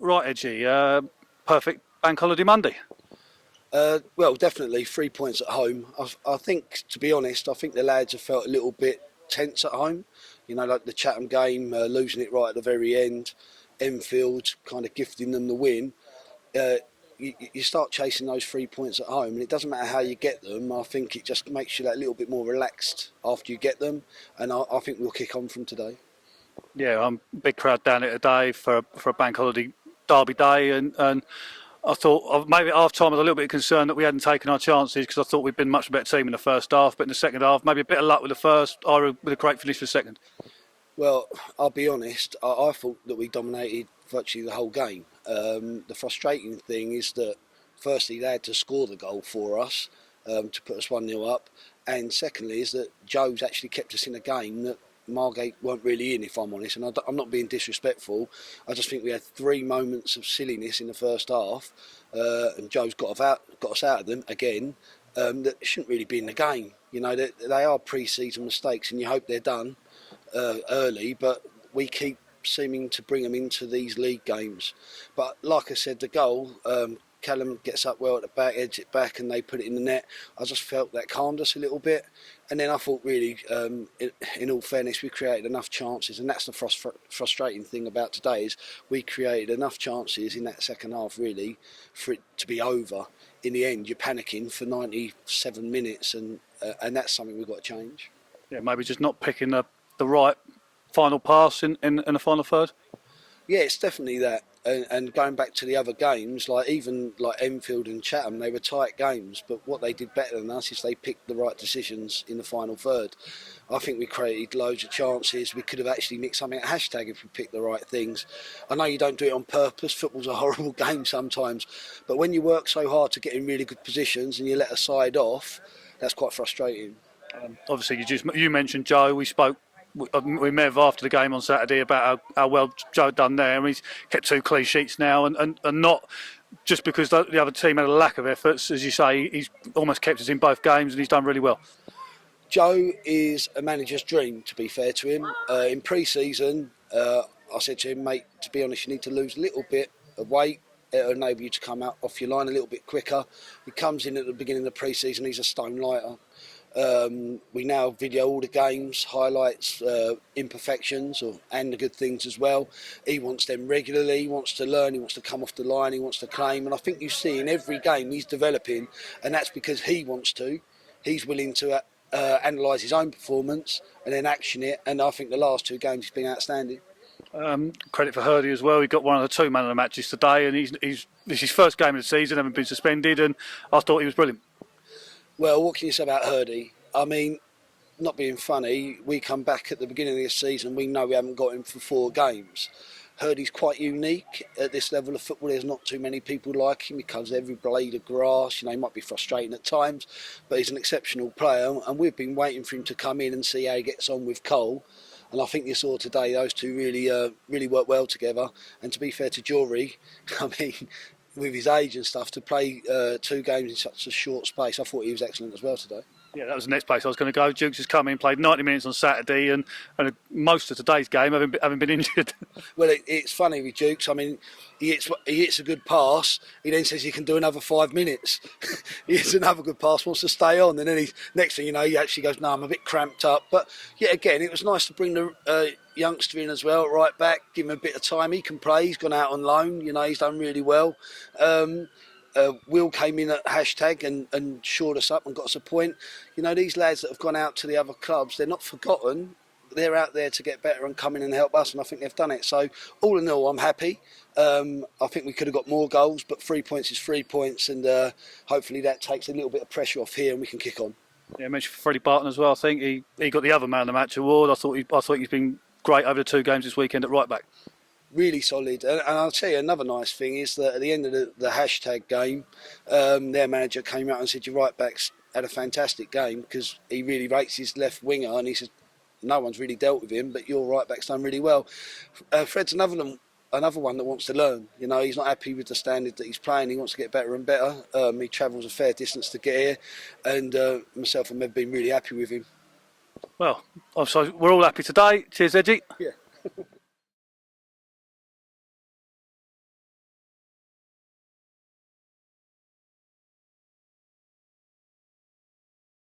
right, Edgy. Perfect bank holiday Monday. Well, definitely 3 points at home. I think, to be honest, I think the lads have felt a little bit tense at home. You know, like the Chatham game, losing it right at the very end. Enfield kind of gifting them the win. You start chasing those 3 points at home, and it doesn't matter how you get them. I think it just makes you that little bit more relaxed after you get them, and I think we'll kick on from today. Yeah, I'm a big crowd down here today for a bank holiday derby day, and I thought maybe at half time I was a little bit concerned that we hadn't taken our chances because I thought we'd been a much better team in the first half, but in the second half maybe a bit of luck with the first, or with a great finish for the second. Well, I'll be honest, I thought that we dominated virtually the whole game. The frustrating thing is that firstly they had to score the goal for us to put us 1-0 up, and secondly is that Joe's actually kept us in a game that Margate weren't really in, if I'm honest, and I'm not being disrespectful. I just think we had 3 moments of silliness in the first half, and Joe's got us out of them again, that shouldn't really be in the game. You know, they are pre-season mistakes, and you hope they're done early, but we keep seeming to bring them into these league games. But like I said, the goal, Callum gets up well at the back, edge it back, and they put it in the net. I just felt that calmed us a little bit, and then I thought really, in all fairness, we created enough chances, and that's the frustrating thing about today is we created enough chances in that second half really for it to be over. In the end, you're panicking for 97 minutes, and that's something we've got to change. Yeah, maybe just not picking the right final pass in the final third. Yeah, it's definitely that. And going back to the other games, like even like Enfield and Chatham, they were tight games, but what they did better than us is they picked the right decisions in the final third. I think we created loads of chances. We could have actually nicked something at hashtag if we picked the right things. I know you don't do it on purpose. Football's a horrible game sometimes, but when you work so hard to get in really good positions and you let a side off, that's quite frustrating. Obviously, you mentioned Joe. We met after the game on Saturday about how well Joe done there, and he's kept 2 clean sheets now, and not just because the other team had a lack of efforts, as you say, he's almost kept us in both games, and he's done really well. Joe is a manager's dream, to be fair to him. In pre-season, I said to him, mate, to be honest, you need to lose a little bit of weight. It'll enable you to come out off your line a little bit quicker. He comes in at the beginning of the pre-season, he's a stone lighter. We now video all the games, highlights, imperfections and the good things as well. He wants them regularly, he wants to learn, he wants to come off the line, he wants to claim, and I think you see in every game he's developing, and that's because he wants to. He's willing to analyse his own performance and then action it, and I think the last 2 games he's been outstanding. Credit for Hurdy as well. He got one of the 2 man of the matches today, and this is his first game of the season, having been suspended, and I thought he was brilliant. Well, what can you say about Hurdy? I mean, not being funny, we come back at the beginning of this season, we know we haven't got him for 4 games. Hurdy's quite unique at this level of football. There's not too many people like him. He covers every blade of grass. You know, he might be frustrating at times, but he's an exceptional player, and we've been waiting for him to come in and see how he gets on with Cole. And I think you saw today those 2 really work well together. And to be fair to Jory, I mean, with his age and stuff, to play 2 games in such a short space, I thought he was excellent as well today. Yeah, that was the next place I was going to go. Dukes has come in, played 90 minutes on Saturday, and most of today's game having been injured. Well, it's funny with Dukes. I mean, he hits a good pass. He then says he can do another 5 minutes. He hits another good pass, wants to stay on, and then next thing you know, he actually goes, "No, I'm a bit cramped up." But yeah, again, it was nice to bring the youngster in as well, right back, give him a bit of time. He can play. He's gone out on loan. You know, he's done really well. Will came in at hashtag and shored us up and got us a point. You know, these lads that have gone out to the other clubs, they're not forgotten. They're out there to get better and come in and help us, and I think they've done it. So all in all, I'm happy. I think we could have got more goals, but 3 points is 3 points, and hopefully that takes a little bit of pressure off here and we can kick on. Yeah, I mentioned Freddie Barton as well. I think he got the other man of the match award. I thought he's been great over the 2 games this weekend at right back. Really solid, and I'll tell you another nice thing is that at the end of the hashtag game, their manager came out and said your right back's had a fantastic game because he really rates his left winger, and he said no one's really dealt with him, but your right back's done really well. Fred's another one that wants to learn. You know, he's not happy with the standard that he's playing. He wants to get better and better. He travels a fair distance to get here, and myself and Mev have been really happy with him. Well, so we're all happy today. Cheers, Edgy. Yeah.